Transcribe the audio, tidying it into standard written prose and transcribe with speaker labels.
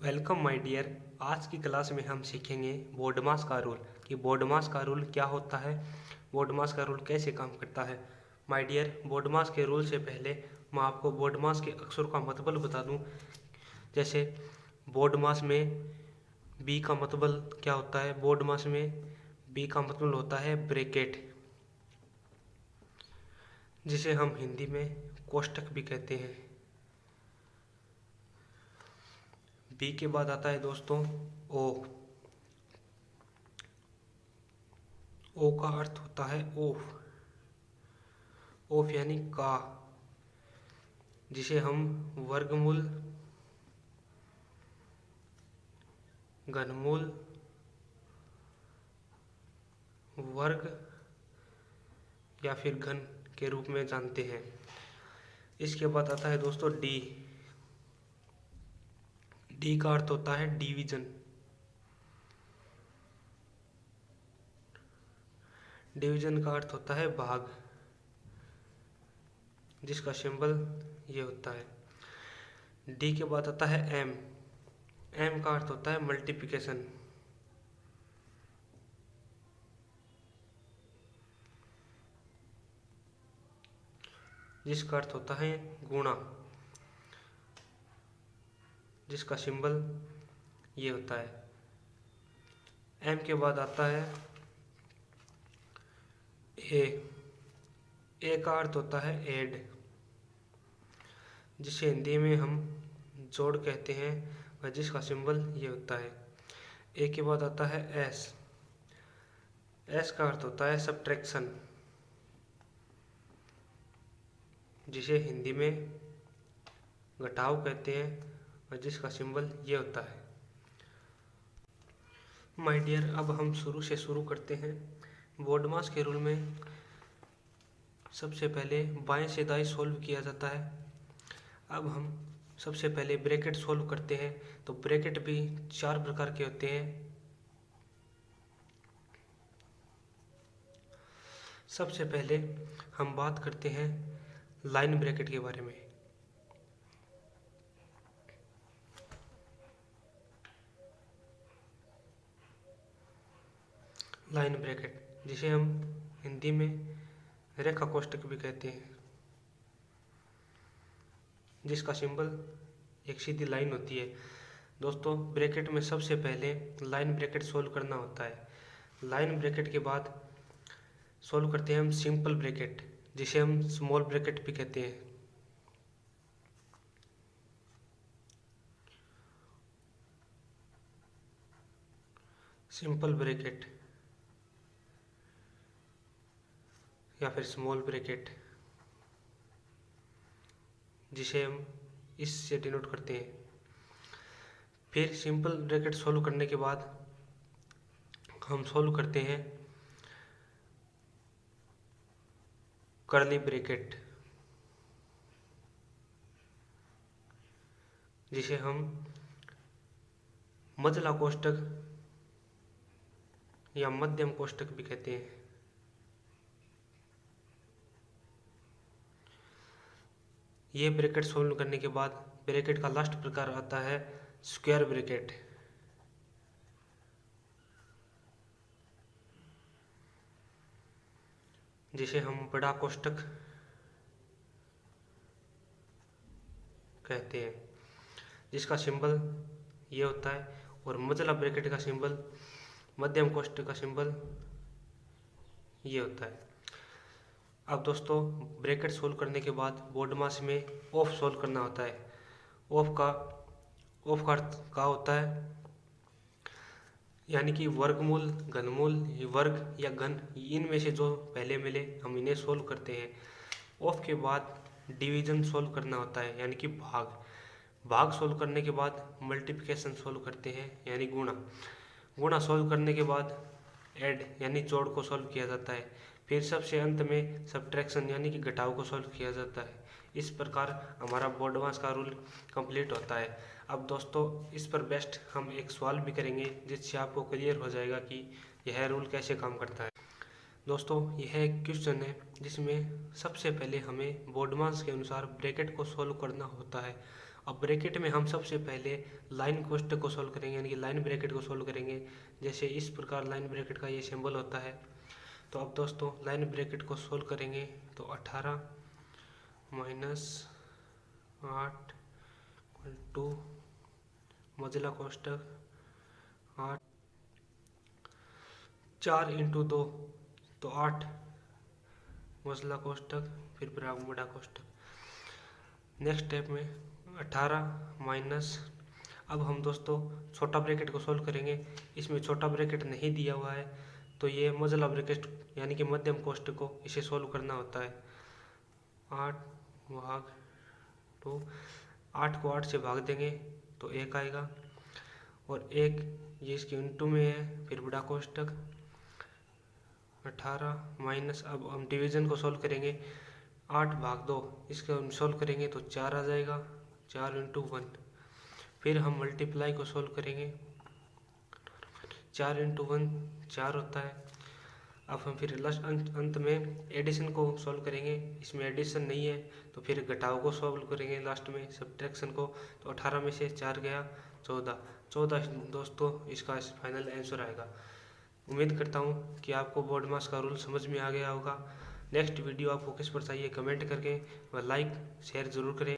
Speaker 1: Welcome my dear. आज की class में हम सीखेंगे बोडमास का रूल कि बोडमास का रूल क्या होता है, बोडमास का रूल कैसे काम करता है। माय डियर, बोडमास के रूल से पहले मैं आपको बोडमास के अक्षरों का मतलब बता दूं। जैसे बोडमास में बी का मतलब क्या होता है। बोडमास में बी का मतलब होता है ब्रैकेट, जिसे हम हिंदी में कोष्टक भी कहते हैं। बी के बाद आता है दोस्तों ओ। ओ का अर्थ होता है ऑफ, ऑफ यानी का, जिसे हम वर्गमूल, घनमूल, वर्ग या फिर घन के रूप में जानते हैं। इसके बाद आता है दोस्तों डी। डी का अर्थ होता है डिवीजन। डिवीजन का अर्थ होता है भाग, जिसका सिंबल ये होता है। डी के बाद आता है एम। एम का अर्थ होता है मल्टीप्लिकेशन, जिसका अर्थ होता है गुणा, जिसका सिंबल ये होता है। एम के बाद आता है ए। ए का अर्थ होता है ऐड, जिसे हिंदी में हम जोड़ कहते हैं और जिसका सिंबल ये होता है। ए के बाद आता है एस। एस का अर्थ होता है सब्ट्रैक्शन, जिसे हिंदी में घटाव कहते हैं और जिसका सिंबल ये होता है। माय डियर, अब हम शुरू करते हैं। बोडमास के रूल में सबसे पहले बाएं से दाएं सोल्व किया जाता है। अब हम सबसे पहले ब्रैकेट सोल्व करते हैं। तो ब्रैकेट भी 4 प्रकार के होते हैं। सबसे पहले हम बात करते हैं लाइन ब्रैकेट के बारे में। लाइन ब्रैकेट, जिसे हम हिंदी में रेखा कोष्ठक भी कहते हैं, जिसका सिंबल एक सीधी लाइन होती है। दोस्तों, ब्रैकेट में सबसे पहले लाइन ब्रैकेट सोल्व करना होता है। लाइन ब्रैकेट के बाद सोल्व करते हैं हम सिंपल ब्रैकेट, जिसे हम स्मॉल ब्रैकेट भी कहते हैं। सिंपल ब्रैकेट या फिर स्मॉल ब्रैकेट, जिसे हम इससे डिनोट करते हैं। फिर सिंपल ब्रैकेट सोल्व करने के बाद हम सोल्व करते हैं कर्ली ब्रैकेट, जिसे हम मझला कोष्ठक या मध्यम कोष्ठक भी कहते हैं। ये ब्रैकेट सोल्व करने के बाद ब्रैकेट का लास्ट प्रकार आता है स्क्वायर ब्रैकेट, जिसे हम बड़ा कोष्ठक कहते हैं, जिसका सिंबल ये होता है। और मझला ब्रैकेट का सिंबल, मध्यम कोष्ठक का सिंबल ये होता है। अब दोस्तों, ब्रैकेट सोल्व करने के बाद बोडमास में ऑफ सोल्व करना होता है। ऑफ का अर्थ का होता है यानी कि वर्गमूल, घनमूल, वर्ग या घन, इनमें से जो पहले मिले हम इन्हें सोल्व करते हैं। ऑफ के बाद डिवीजन सोल्व करना होता है, यानी कि भाग सोल्व करने के बाद मल्टीप्लिकेशन सोल्व करते हैं, यानी गुणा सोल्व करने के बाद ऐड यानी जोड़ को सोल्व किया जाता है। फिर सबसे अंत में सब्ट्रैक्शन यानी कि घटाव को सोल्व किया जाता है। इस प्रकार हमारा बोडमास का रूल कंप्लीट होता है। अब दोस्तों, इस पर बेस्ट हम एक सवाल भी करेंगे, जिससे आपको क्लियर हो जाएगा कि यह रूल कैसे काम करता है। दोस्तों, यह एक क्वेश्चन है जिसमें सबसे पहले हमें बोडमास के अनुसार ब्रैकेट को सोल्व करना होता है अब ब्रैकेट में हम सबसे पहले लाइन कोष्टक को सॉल्व करेंगे, यानी कि लाइन ब्रैकेट को सॉल्व करेंगे। जैसे इस प्रकार लाइन ब्रैकेट का ये सिंबल होता है। तो अब दोस्तों लाइन ब्रैकेट को सॉल्व करेंगे तो 18 माइनस 8 टू मोजला कोष्टक 8 4 इंटू 2 तो 8 मोजला कोष्टक फिर बड़ा कोष्टक। नेक्स्ट स्टेप में 18 माइनस, अब हम दोस्तों छोटा ब्रैकेट को सॉल्व करेंगे। इसमें छोटा ब्रैकेट नहीं दिया हुआ है तो ये मोजला ब्रैकेट यानी कि मध्यम कोष्टक को इसे सॉल्व करना होता है। 8 भाग 2, 8 को 8 से भाग देंगे तो 1 आएगा और 1 ये इसके इंटू में है, फिर बड़ा कोष्टक 18 माइनस, अब हम डिवीजन को सॉल्व करेंगे। 8 भाग 2 इसको हम सॉल्व करेंगे तो 4 आ जाएगा, 4 इंटू 1। फिर हम मल्टीप्लाई को सॉल्व करेंगे, 4 इंटू 1 4 होता है। अब हम फिर लास्ट अंत में एडिशन को सॉल्व करेंगे। इसमें एडिशन नहीं है तो फिर घटाव को सॉल्व करेंगे लास्ट में, सब्ट्रैक्शन को। तो 18 में से 4 गया 14 दोस्तों इसका फाइनल आंसर आएगा। उम्मीद करता हूँ कि आपको बोर्ड मास का रूल समझ में आ गया होगा। नेक्स्ट वीडियो आपको किस पर चाहिए कमेंट करके व लाइक शेयर ज़रूर करें।